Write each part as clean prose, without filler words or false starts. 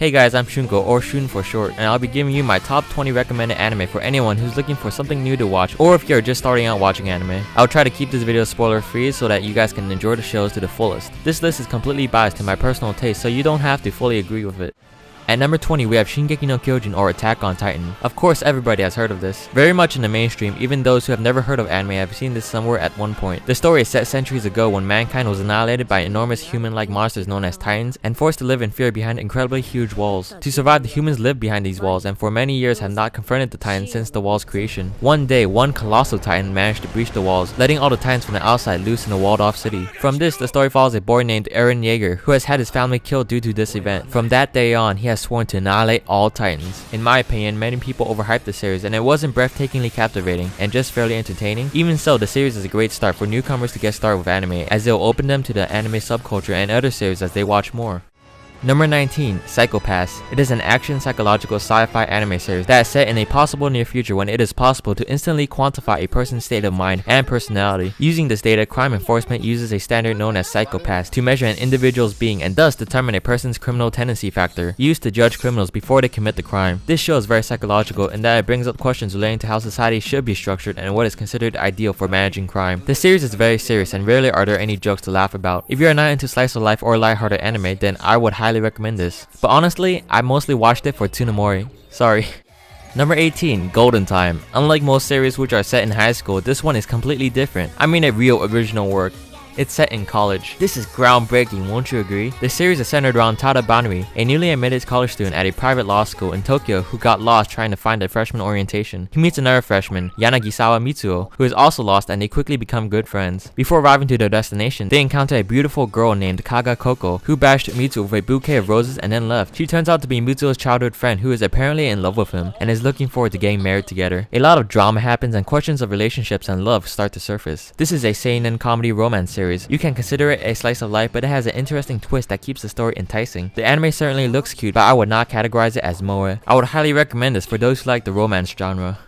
Hey guys, I'm Shunko, or Shun for short, and I'll be giving you my top 20 recommended anime for anyone who's looking for something new to watch, or if you're just starting out watching anime. I'll try to keep this video spoiler free so that you guys can enjoy the shows to the fullest. This list is completely biased to my personal taste, so you don't have to fully agree with it. At number 20, we have Shingeki no Kyojin, or Attack on Titan. Of course, everybody has heard of this. Very much in the mainstream, even those who have never heard of anime have seen this somewhere at one point. The story is set centuries ago when mankind was annihilated by enormous human-like monsters known as Titans and forced to live in fear behind incredibly huge walls. To survive, the humans lived behind these walls and for many years have not confronted the Titans since the wall's creation. One day, one colossal Titan managed to breach the walls, letting all the Titans from the outside loose in a walled-off city. From this, the story follows a boy named Eren Yeager, who has had his family killed due to this event. From that day on, he has sworn to annihilate all Titans. In my opinion, many people overhyped the series and it wasn't breathtakingly captivating and just fairly entertaining. Even so, the series is a great start for newcomers to get started with anime, as it will open them to the anime subculture and other series as they watch more. Number 19, Psycho-Pass. It is an action psychological sci-fi anime series that is set in a possible near future when it is possible to instantly quantify a person's state of mind and personality. Using this data, crime enforcement uses a standard known as Psycho-Pass to measure an individual's being and thus determine a person's criminal tendency factor, used to judge criminals before they commit the crime. This show is very psychological in that it brings up questions relating to how society should be structured and what is considered ideal for managing crime. The series is very serious and rarely are there any jokes to laugh about. If you are not into slice of life or lighthearted anime, then I would highly recommend this. But honestly, I mostly watched it for Tsunemori. Sorry. Number 18, Golden Time. Unlike most series which are set in high school, this one is completely different. I mean a real original work. It's set in college. This is groundbreaking, won't you agree? The series is centered around Tada Banri, a newly admitted college student at a private law school in Tokyo who got lost trying to find a freshman orientation. He meets another freshman, Yanagisawa Mitsuo, who is also lost, and they quickly become good friends. Before arriving to their destination, they encounter a beautiful girl named Kaga Koko, who bashed Mitsuo with a bouquet of roses and then left. She turns out to be Mitsuo's childhood friend who is apparently in love with him and is looking forward to getting married together. A lot of drama happens and questions of relationships and love start to surface. This is a seinen comedy romance series. You can consider it a slice of life, but it has an interesting twist that keeps the story enticing. The anime certainly looks cute, but I would not categorize it as moe. I would highly recommend this for those who like the romance genre.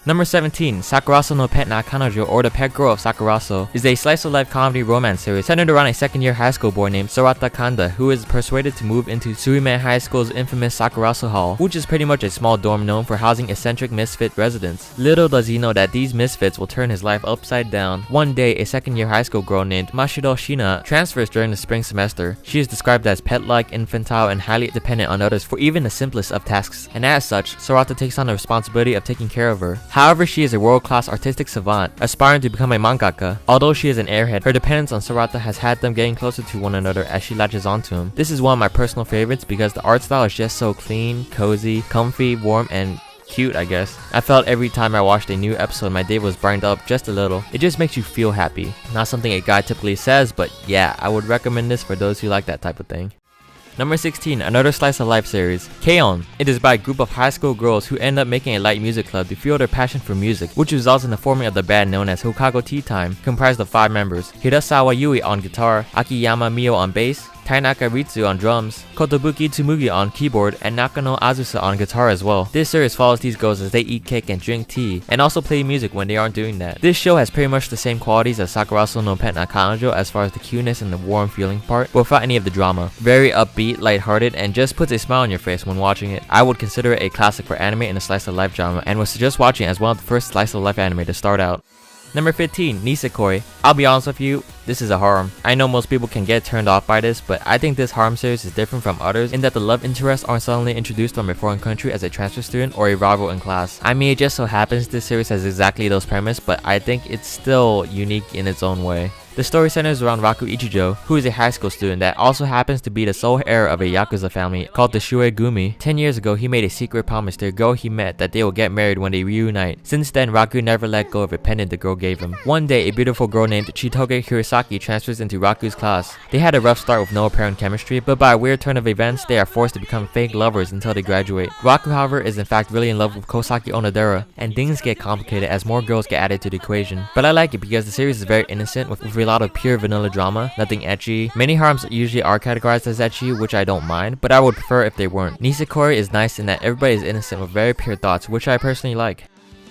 Number 17, Sakuraso no Pet na Kanojo, or The Pet Girl of Sakuraso, is a slice-of-life comedy romance series centered around a second-year high school boy named Sorata Kanda, who is persuaded to move into Suime High School's infamous Sakuraso Hall, which is pretty much a small dorm known for housing eccentric misfit residents. Little does he know that these misfits will turn his life upside down. One day, a second-year high school girl named Mashiro Shina transfers during the spring semester. She is described as pet-like, infantile, and highly dependent on others for even the simplest of tasks, and as such, Sorata takes on the responsibility of taking care of her. However, she is a world-class artistic savant, aspiring to become a mangaka. Although she is an airhead, her dependence on Sorata has had them getting closer to one another as she latches onto him. This is one of my personal favorites because the art style is just so clean, cozy, comfy, warm, and cute, I guess. I felt every time I watched a new episode my day was brightened up just a little. It just makes you feel happy. Not something a guy typically says, but yeah, I would recommend this for those who like that type of thing. Number 16, another slice of life series, K-On! It is by a group of high school girls who end up making a light music club to fuel their passion for music, which results in the forming of the band known as Hokago Tea Time, comprised of 5 members: Hirasawa Yui on guitar, Akiyama Mio on bass, Tainaka Ritsu on drums, Kotobuki Tsumugi on keyboard, and Nakano Azusa on guitar as well. This series follows these girls as they eat cake and drink tea, and also play music when they aren't doing that. This show has pretty much the same qualities as Sakuraso no Pet na Kanojo as far as the cuteness and the warm feeling part, but without any of the drama. Very upbeat, lighthearted, and just puts a smile on your face when watching it. I would consider it a classic for anime in the slice of life genre, and would suggest watching it as one of the first slice of life anime to start out. Number 15, Nisekoi. I'll be honest with you, this is a harem. I know most people can get turned off by this, but I think this harem series is different from others in that the love interests aren't suddenly introduced from a foreign country as a transfer student or a rival in class. I mean, it just so happens this series has exactly those premises, but I think it's still unique in its own way. The story centers around Raku Ichijo, who is a high school student that also happens to be the sole heir of a Yakuza family called the Shuegumi. 10 years ago, he made a secret promise to a girl he met that they will get married when they reunite. Since then, Raku never let go of a pendant the girl gave him. One day, a beautiful girl named Chitoge Hirosaki transfers into Raku's class. They had a rough start with no apparent chemistry, but by a weird turn of events, they are forced to become fake lovers until they graduate. Raku, however, is in fact really in love with Kosaki Onodera, and things get complicated as more girls get added to the equation. But I like it because the series is very innocent with a lot of pure vanilla drama, nothing ecchi. Many harems usually are categorized as ecchi, which I don't mind, but I would prefer if they weren't. Nisekoi is nice in that everybody is innocent with very pure thoughts, which I personally like.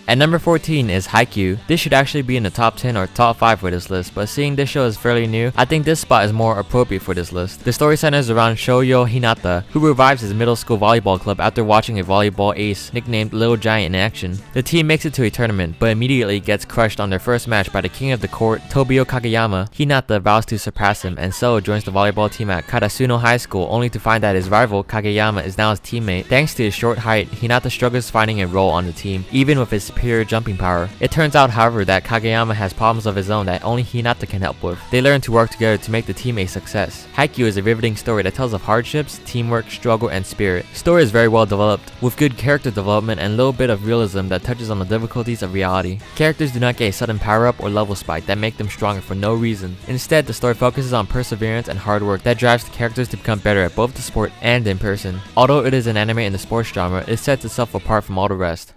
At number 14 is Haikyuu. This should actually be in the top 10 or top 5 for this list, but seeing this show is fairly new, I think this spot is more appropriate for this list. The story centers around Shoyo Hinata, who revives his middle school volleyball club after watching a volleyball ace nicknamed Little Giant in action. The team makes it to a tournament, but immediately gets crushed on their first match by the king of the court, Tobio Kageyama. Hinata vows to surpass him, and so joins the volleyball team at Karasuno High School, only to find that his rival, Kageyama, is now his teammate. Thanks to his short height, Hinata struggles finding a role on the team, even with his superior jumping power. It turns out, however, that Kageyama has problems of his own that only Hinata can help with. They learn to work together to make the team a success. Haikyuu is a riveting story that tells of hardships, teamwork, struggle, and spirit. The story is very well developed, with good character development and a little bit of realism that touches on the difficulties of reality. Characters do not get a sudden power-up or level spike that make them stronger for no reason. Instead, the story focuses on perseverance and hard work that drives the characters to become better at both the sport and in person. Although it is an anime in the sports genre, it sets itself apart from all the rest.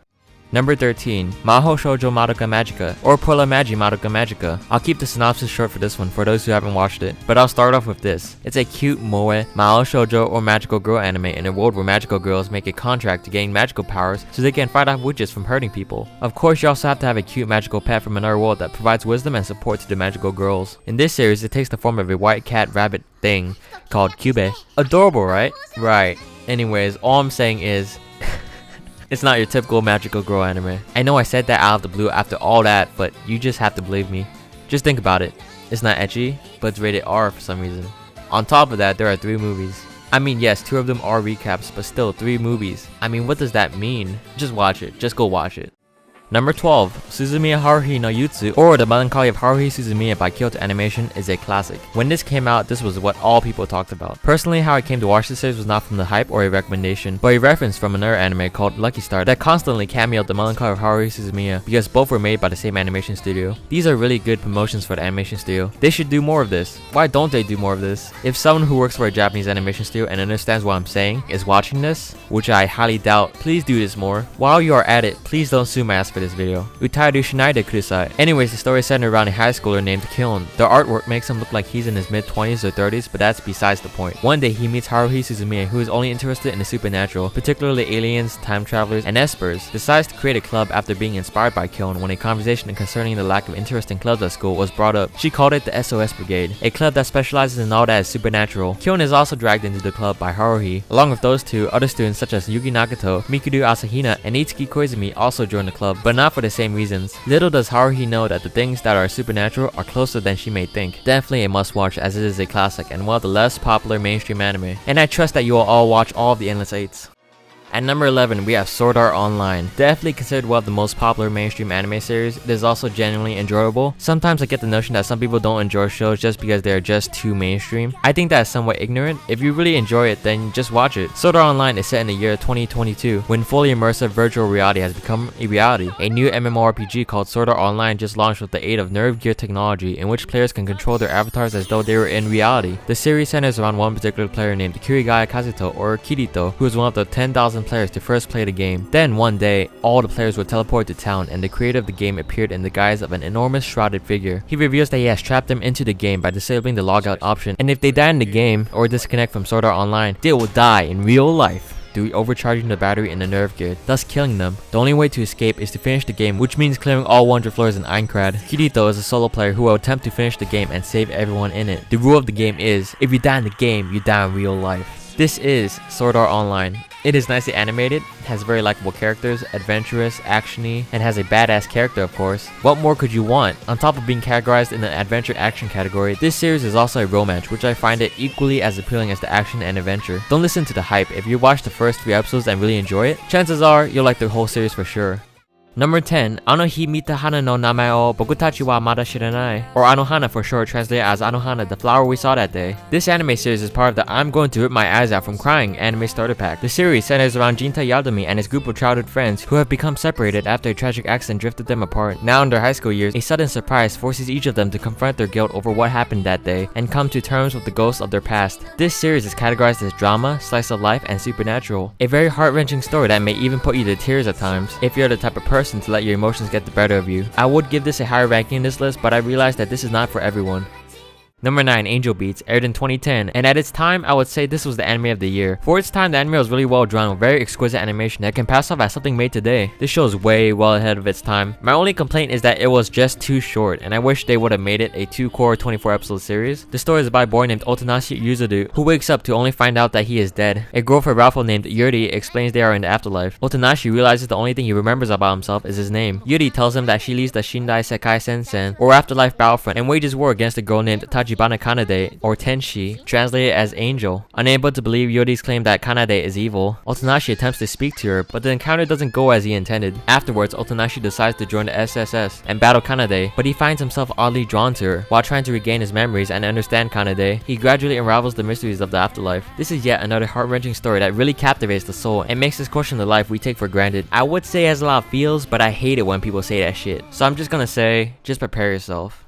Number 13, Mahou Shoujo Madoka Magica, or Puella Magi Madoka Magica. I'll keep the synopsis short for this one for those who haven't watched it, but I'll start off with this. It's a cute moe, Mahou Shoujo or magical girl anime in a world where magical girls make a contract to gain magical powers so they can fight off witches from hurting people. Of course, you also have to have a cute magical pet from another world that provides wisdom and support to the magical girls. In this series, it takes the form of a white cat rabbit thing called Kyubey. Adorable, right? Right. Anyways, all I'm saying is, it's not your typical magical girl anime. I know I said that out of the blue after all that, but you just have to believe me. Just think about it. It's not ecchi, but it's rated R for some reason. On top of that, there are 3 movies. I mean, yes, 2 of them are recaps, but still 3 movies. I mean, what does that mean? Just watch it. Just go watch it. Number 12, Suzumiya Haruhi no Yutsu, or The Melancholy of Haruhi Suzumiya by Kyoto Animation, is a classic. When this came out, this was what all people talked about. Personally, how I came to watch this series was not from the hype or a recommendation, but a reference from another anime called Lucky Star that constantly cameoed The Melancholy of Haruhi Suzumiya because both were made by the same animation studio. These are really good promotions for the animation studio. They should do more of this. Why don't they do more of this? If someone who works for a Japanese animation studio and understands what I'm saying is watching this, which I highly doubt, please do this more. While you are at it, please don't sue my ass for this video. Utairu shinaide kudasai. Anyways, the story is centered around a high schooler named Kyon. The artwork makes him look like he's in his mid-20s or 30s, but that's besides the point. One day he meets Haruhi Suzumiya, who is only interested in the supernatural, particularly aliens, time travelers, and espers. Decides to create a club after being inspired by Kyon when a conversation concerning the lack of interest in clubs at school was brought up. She called it the SOS Brigade, a club that specializes in all that is supernatural. Kyon is also dragged into the club by Haruhi. Along with those two, other students such as Yugi Nagato, Mikuru Asahina, and Itsuki Koizumi also join the club, but not for the same reasons. Little does Haruhi know that the things that are supernatural are closer than she may think. Definitely a must watch as it is a classic and one of the less popular mainstream anime. And I trust that you will all watch all of the Endless Eights. At number 11, we have Sword Art Online. Definitely considered one of the most popular mainstream anime series, it is also genuinely enjoyable. Sometimes I get the notion that some people don't enjoy shows just because they're just too mainstream. I think that is somewhat ignorant. If you really enjoy it, then just watch it. Sword Art Online is set in the year 2022, when fully immersive virtual reality has become a reality. A new MMORPG called Sword Art Online just launched with the aid of Nerve Gear technology, in which players can control their avatars as though they were in reality. The series centers around one particular player named Kirigaya Kazuto, or Kirito, who is one of the 10,000 players to first play the game. Then one day, all the players were teleported to town and the creator of the game appeared in the guise of an enormous shrouded figure. He reveals that he has trapped them into the game by disabling the logout option, and if they die in the game or disconnect from Sword Art Online, they will die in real life through overcharging the battery in the Nerve Gear, thus killing them. The only way to escape is to finish the game, which means clearing all 100 floors in Aincrad. Kirito is a solo player who will attempt to finish the game and save everyone in it. The rule of the game is, if you die in the game, you die in real life. This is Sword Art Online. It is nicely animated, has very likable characters, adventurous, actiony, and has a badass character of course. What more could you want? On top of being categorized in the adventure action category, this series is also a romance, which I find it equally as appealing as the action and adventure. Don't listen to the hype. If you watch the first 3 episodes and really enjoy it, chances are you'll like the whole series for sure. Number 10, Anohi Mita Hana no Namae o Bokutachi wa Mada Shiranai, or Anohana for short, translated as Anohana, the flower we saw that day. This anime series is part of the I'm going to rip my eyes out from crying anime starter pack. The series centers around Jinta Yadomi and his group of childhood friends who have become separated after a tragic accident drifted them apart. Now in their high school years, a sudden surprise forces each of them to confront their guilt over what happened that day and come to terms with the ghosts of their past. This series is categorized as drama, slice of life, and supernatural. A very heart-wrenching story that may even put you to tears at times if you're the type of person to let your emotions get the better of you. I would give this a higher ranking in this list, but I realized that this is not for everyone. Number 9, Angel Beats, aired in 2010, and at its time, I would say this was the anime of the year. For its time, the anime was really well drawn with very exquisite animation that can pass off as something made today. This show is way well ahead of its time. My only complaint is that it was just too short, and I wish they would have made it a 2-core 24-episode series. The story is by a boy named Otonashi Yuzodu, who wakes up to only find out that he is dead. A girl from Ralph named Yuri explains they are in the afterlife. Otonashi realizes the only thing he remembers about himself is his name. Yuri tells him that she leaves the Shindai Sekai Sensen, or afterlife battlefront, and wages war against a girl named Tachibana Kanade, or Tenshi, translated as Angel. Unable to believe Yuri's claim that Kanade is evil, Otonashi attempts to speak to her, but the encounter doesn't go as he intended. Afterwards, Otonashi decides to join the SSS and battle Kanade, but he finds himself oddly drawn to her. While trying to regain his memories and understand Kanade, he gradually unravels the mysteries of the afterlife. This is yet another heart-wrenching story that really captivates the soul and makes us question the life we take for granted. I would say it has a lot of feels, but I hate it when people say that shit. So I'm just gonna say, just prepare yourself.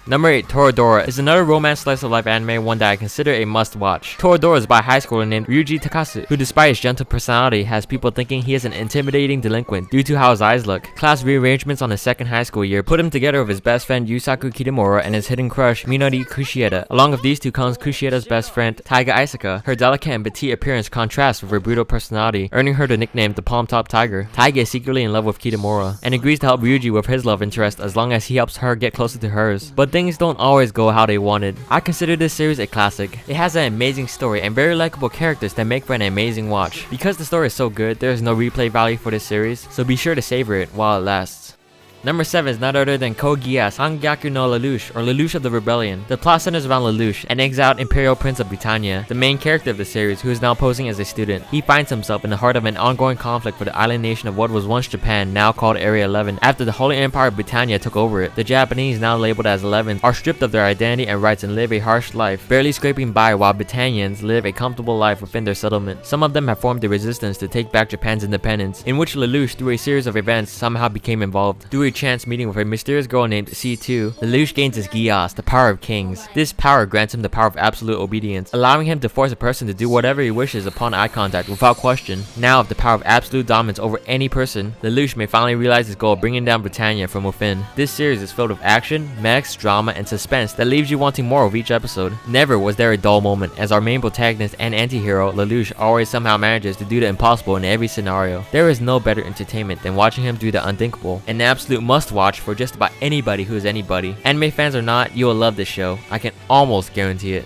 Number 8, Toradora is another romance slice of life anime, one that I consider a must watch. Toradora is by a high schooler named Ryuji Takasu, who despite his gentle personality has people thinking he is an intimidating delinquent due to how his eyes look. Class rearrangements on his second high school year put him together with his best friend Yusaku Kitamura and his hidden crush Minori Kushieda. Along with these two comes Kushieda's best friend Taiga Isaka. Her delicate and petite appearance contrasts with her brutal personality, earning her the nickname the Palm Top Tiger. Taiga is secretly in love with Kitamura and agrees to help Ryuji with his love interest as long as he helps her get closer to hers. But things don't always go how they wanted. I consider this series a classic. It has an amazing story and very likable characters that make for an amazing watch. Because the story is so good, there is no replay value for this series, so be sure to savor it while it lasts. Number 7 is none other than Code Geass Hangyaku no Lelouch, or Lelouch of the Rebellion. The plot centers around Lelouch, an exiled Imperial Prince of Britannia, the main character of the series, who is now posing as a student. He finds himself in the heart of an ongoing conflict for the island nation of what was once Japan, now called Area 11, after the Holy Empire of Britannia took over it. The Japanese, now labeled as 11, are stripped of their identity and rights and live a harsh life, barely scraping by while Britannians live a comfortable life within their settlement. Some of them have formed a resistance to take back Japan's independence, in which Lelouch, through a series of events, somehow became involved. Through a chance meeting with a mysterious girl named C2, Lelouch gains his Geass, the power of kings. This power grants him the power of absolute obedience, allowing him to force a person to do whatever he wishes upon eye contact without question. Now with the power of absolute dominance over any person, Lelouch may finally realize his goal of bringing down Britannia from within. This series is filled with action, mechs, drama, and suspense that leaves you wanting more of each episode. Never was there a dull moment, as our main protagonist and anti-hero, Lelouch, always somehow manages to do the impossible in every scenario. There is no better entertainment than watching him do the unthinkable, an absolute must-watch for just about anybody who is anybody. Anime fans or not, you will love this show. I can almost guarantee it.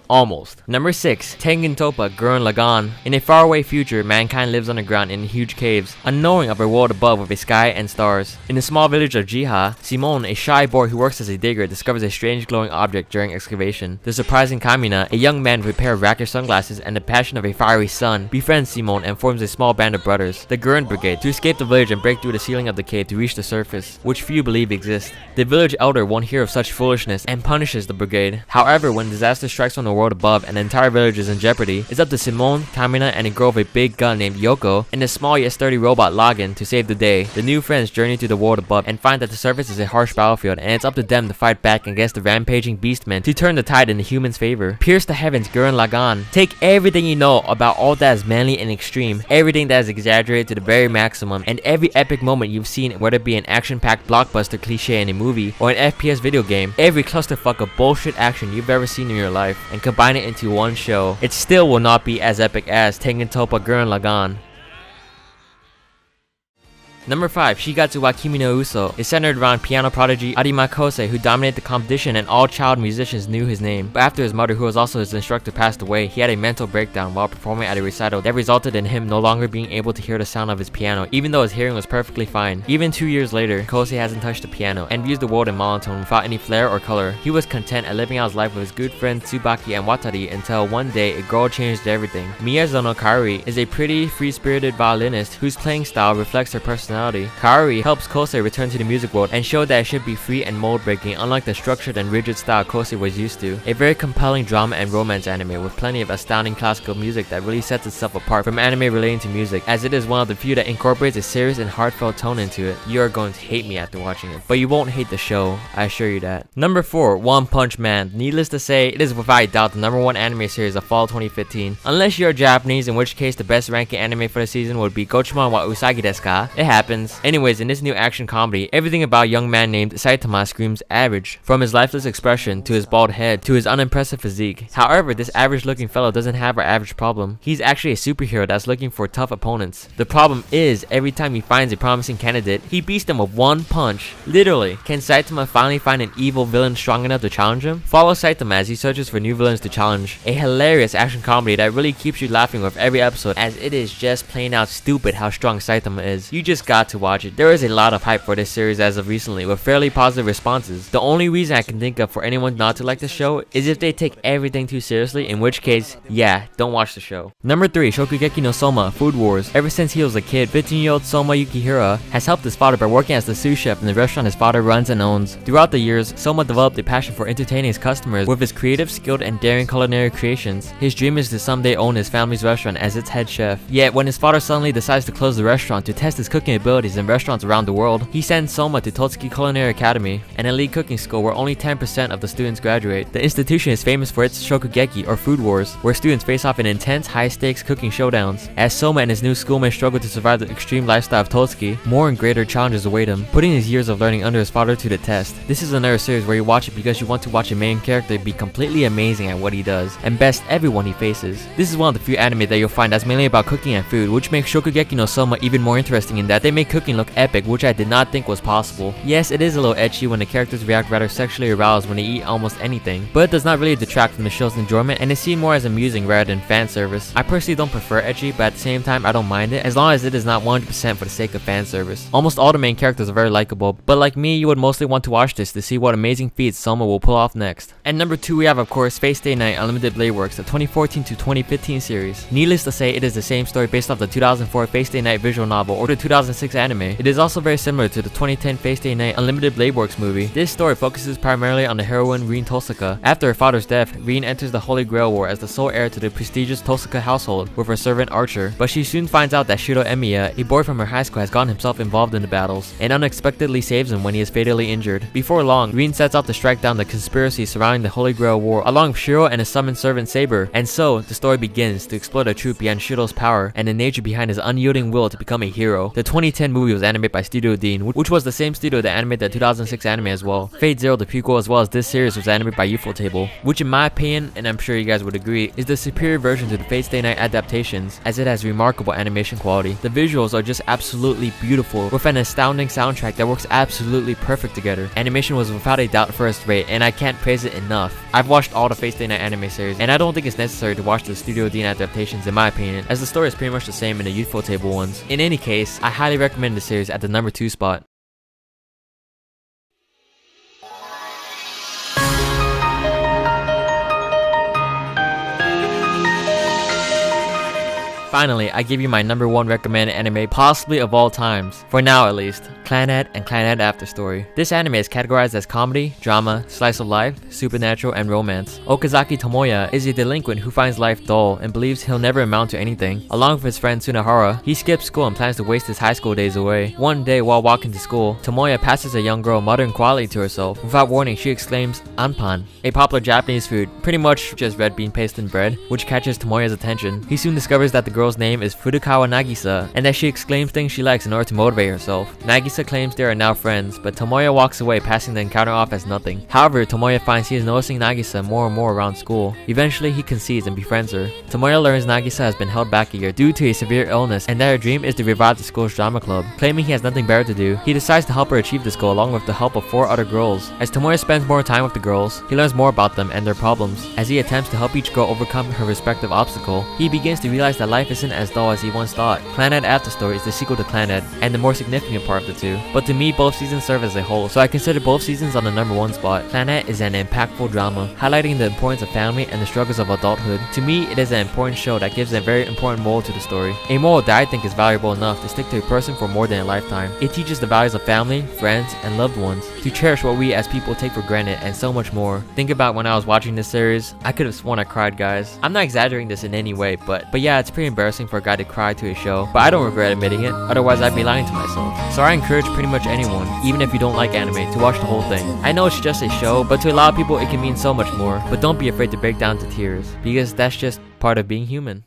Almost. Number 6, Tengen Toppa Gurren Lagann. In a faraway future, mankind lives underground in huge caves, unknowing of a world above with a sky and stars. In the small village of Jiha, Simon, a shy boy who works as a digger, discovers a strange glowing object during excavation. The surprising Kamina, a young man with a pair of racket sunglasses and the passion of a fiery sun, befriends Simon and forms a small band of brothers, the Gurren Brigade, to escape the village and break through the ceiling of the cave to reach the surface, which few believe exists. The village elder won't hear of such foolishness and punishes the brigade. However, when disaster strikes on the world above and the entire village is in jeopardy, it's up to Simone, Kamina, and a girl with a big gun named Yoko, and a small yet sturdy robot Login to save the day. The new friends journey to the world above and find that the surface is a harsh battlefield, and it's up to them to fight back against the rampaging beastmen to turn the tide in the humans' favor. Pierce the heavens, Gurren Lagann. Take everything you know about all that is manly and extreme, everything that is exaggerated to the very maximum, and every epic moment you've seen, whether it be an action-packed blockbuster cliche in a movie or an FPS video game, every clusterfuck of bullshit action you've ever seen in your life, and combine it into one show. It still will not be as epic as Tengen Toppa Gurren Lagann. Number 5, Shigatsu wa Kimi no Uso, is centered around piano prodigy Arima Kosei, who dominated the competition and all child musicians knew his name. But after his mother, who was also his instructor, passed away, he had a mental breakdown while performing at a recital that resulted in him no longer being able to hear the sound of his piano, even though his hearing was perfectly fine. Even 2 years later, Kosei hasn't touched the piano and views the world in monotone without any flair or color. He was content at living out his life with his good friends Tsubaki and Watari until one day a girl changed everything. Miyazono Kaori is a pretty, free-spirited violinist whose playing style reflects her personality. Kaori helps Kosei return to the music world and show that it should be free and mold-breaking, unlike the structured and rigid style Kosei was used to. A very compelling drama and romance anime with plenty of astounding classical music that really sets itself apart from anime relating to music, as it is one of the few that incorporates a serious and heartfelt tone into it. You are going to hate me after watching it, but you won't hate the show, I assure you that. Number 4, One Punch Man. Needless to say, it is without a doubt the #1 anime series of fall 2015. Unless you're Japanese, in which case the best ranking anime for the season would be Gochumon wa Usagi desu ka? It happens. happens. Anyways, in this new action comedy, everything about a young man named Saitama screams average. From his lifeless expression, to his bald head, to his unimpressive physique. However, this average looking fellow doesn't have our average problem. He's actually a superhero that's looking for tough opponents. The problem is, every time he finds a promising candidate, he beats them with one punch. Literally. Can Saitama finally find an evil villain strong enough to challenge him? Follow Saitama as he searches for new villains to challenge. A hilarious action comedy that really keeps you laughing with every episode, as it is just plain out stupid how strong Saitama is. You just got to watch it. There is a lot of hype for this series as of recently, with fairly positive responses. The only reason I can think of for anyone not to like the show is if they take everything too seriously, in which case, yeah, don't watch the show. Number 3, Shokugeki no Soma, Food Wars. Ever since he was a kid, 15-year-old Soma Yukihira has helped his father by working as the sous chef in the restaurant his father runs and owns. Throughout the years, Soma developed a passion for entertaining his customers with his creative, skilled, and daring culinary creations. His dream is to someday own his family's restaurant as its head chef. Yet, when his father suddenly decides to close the restaurant to test his cooking abilities in restaurants around the world, he sends Soma to Totsuki Culinary Academy, an elite cooking school where only 10% of the students graduate. The institution is famous for its Shokugeki, or Food Wars, where students face off in intense, high-stakes cooking showdowns. As Soma and his new schoolmates struggle to survive the extreme lifestyle of Totsuki, more and greater challenges await him, putting his years of learning under his father to the test. This is another series where you watch it because you want to watch a main character be completely amazing at what he does, and best everyone he faces. This is one of the few anime that you'll find that's mainly about cooking and food, which makes Shokugeki no Soma even more interesting in that they make cooking look epic, which I did not think was possible. Yes, it is a little ecchi when the characters react rather sexually aroused when they eat almost anything, but it does not really detract from the show's enjoyment, and is seen more as amusing rather than fan service. I personally don't prefer ecchi, but at the same time I don't mind it, as long as it is not 100% for the sake of fan service. Almost all the main characters are very likable, but like me, you would mostly want to watch this to see what amazing feats Soma will pull off next. And number 2, we have of course Fate Stay Night Unlimited Blade Works, the 2014 to 2015 series. Needless to say, it is the same story based off the 2004 Fate Stay Night visual novel or the 2006 anime. It is also very similar to the 2010 Fate Stay Night Unlimited Blade Works movie. This story focuses primarily on the heroine Rin Tosaka. After her father's death, Rin enters the Holy Grail War as the sole heir to the prestigious Tosaka household with her servant Archer, but she soon finds out that Shiro Emiya, a boy from her high school, has gotten himself involved in the battles, and unexpectedly saves him when he is fatally injured. Before long, Rin sets out to strike down the conspiracy surrounding the Holy Grail War along with Shiro and his summoned servant Saber, and so the story begins to explore the truth behind Shiro's power and the nature behind his unyielding will to become a hero. The 2010 movie was animated by Studio Dean, which was the same studio that animated the 2006 anime as well. Fate Zero, the prequel, as well as this series, was animated by Ufotable, which in my opinion, and I'm sure you guys would agree, is the superior version to the Fate Stay Night adaptations, as it has remarkable animation quality. The visuals are just absolutely beautiful, with an astounding soundtrack that works absolutely perfect together. Animation was without a doubt first rate, and I can't praise it enough. I've watched all the Fate Stay Night anime series, and I don't think it's necessary to watch the Studio Dean adaptations in my opinion, as the story is pretty much the same in the Ufotable ones. In any case, I highly recommend the series at the number 2 spot. Finally, I give you my number 1 recommended anime possibly of all times, for now at least, Clannad and Clannad After Story. This anime is categorized as comedy, drama, slice of life, supernatural, and romance. Okazaki Tomoya is a delinquent who finds life dull and believes he'll never amount to anything. Along with his friend Tsunahara, he skips school and plans to waste his high school days away. One day while walking to school, Tomoya passes a young girl muttering quietly to herself. Without warning, she exclaims, "Anpan," a popular Japanese food, pretty much just red bean paste and bread, which catches Tomoya's attention. He soon discovers that the girl's name is Furukawa Nagisa, and that she exclaims things she likes in order to motivate herself. Nagisa claims they are now friends, but Tomoya walks away, passing the encounter off as nothing. However, Tomoya finds he is noticing Nagisa more and more around school. Eventually, he concedes and befriends her. Tomoya learns Nagisa has been held back a year due to a severe illness, and that her dream is to revive the school's drama club. Claiming he has nothing better to do, he decides to help her achieve this goal along with the help of 4 other girls. As Tomoya spends more time with the girls, he learns more about them and their problems. As he attempts to help each girl overcome her respective obstacle, he begins to realize that life isn't as dull as he once thought. Clannad After Story is the sequel to Clannad, and the more significant part of the two. But to me, both seasons serve as a whole, so I consider both seasons on the number 1 spot. Clannad is an impactful drama, highlighting the importance of family and the struggles of adulthood. To me, it is an important show that gives a very important moral to the story. A moral that I think is valuable enough to stick to a person for more than a lifetime. It teaches the values of family, friends, and loved ones, to cherish what we as people take for granted, and so much more. Think about when I was watching this series, I could have sworn I cried, guys. I'm not exaggerating this in any way, but yeah, it's pretty embarrassing for a guy to cry to a show, but I don't regret admitting it, otherwise I'd be lying to myself. So I encourage pretty much anyone, even if you don't like anime, to watch the whole thing. I know it's just a show, but to a lot of people it can mean so much more. But don't be afraid to break down to tears, because that's just part of being human.